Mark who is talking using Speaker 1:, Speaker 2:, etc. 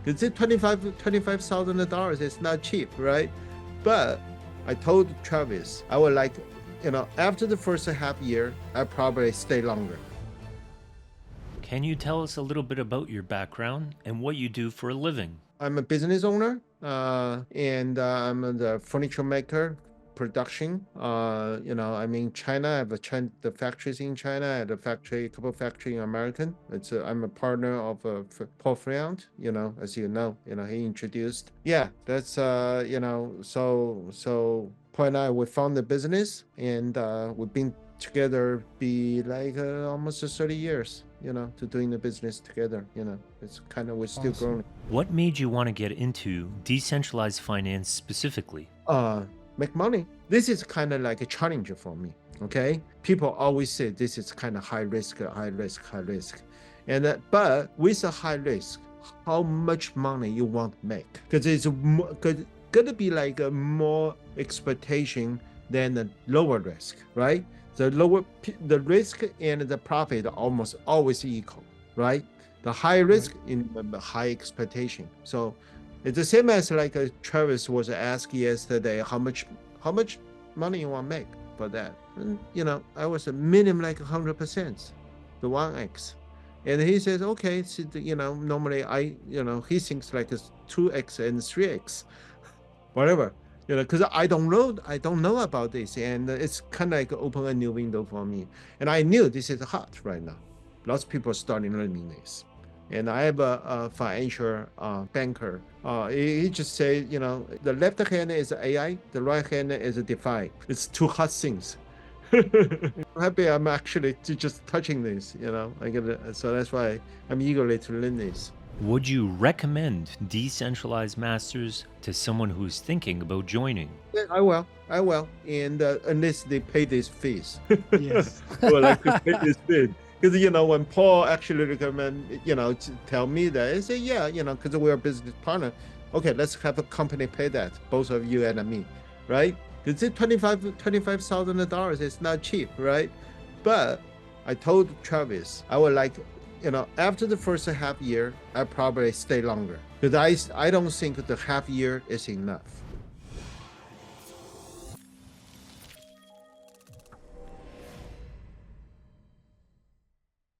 Speaker 1: Because $25,000 is not cheap, right? But I told Travis, I would like, after the first half year, I probably stay longer.
Speaker 2: Can you tell us a little bit about your background and what you do for a living?
Speaker 1: I'm a business owner, and I'm the furniture maker, production. I'm in China. I have the factories in China. I have a couple of factories in American. I'm a partner of Paul Friant. As you know, he introduced. Yeah, that's so Paul and I we found the business, and we've been together be like almost 30 years, to doing the business together. It's kind of we're still
Speaker 3: Awesome.
Speaker 1: growing.
Speaker 2: What made you want to get into decentralized finance specifically?
Speaker 1: Make money. This is kind of like a challenge for me. Okay, people always say this is kind of high risk, and but with a high risk, how much money you want to make? Because it's gonna be like a more expectation than a lower risk, right? The risk and the profit are almost always equal, right? The high risk in the high expectation. So it's the same as like Travis was asked yesterday, how much money you want to make for that? And I was a minimum like 100%, the 1x. And he says, okay, so, normally he thinks like it's 2x and 3x, whatever. Because I don't know about this, and it's kind of like open a new window for me. And I knew this is hot right now. Lots of people are starting learning this. And I have a financial banker. He just say, the left hand is AI, the right hand is DeFi. It's two hot things. I'm happy I'm actually just touching this, so that's why I'm eagerly to learn this.
Speaker 2: Would you recommend Decentralized Masters to someone who's thinking about joining?
Speaker 1: Yeah, I will. And unless they pay these fees.
Speaker 3: Yes.
Speaker 1: Well, like to pay this fee. Because, when Paul actually recommend, to tell me that, I say, yeah, because we're a business partner. Okay, let's have a company pay that, both of you and me, right? Because $25,000 is not cheap, right? But I told Travis, I would like, after the first half year, I probably stay longer. Because I don't think the half year is enough.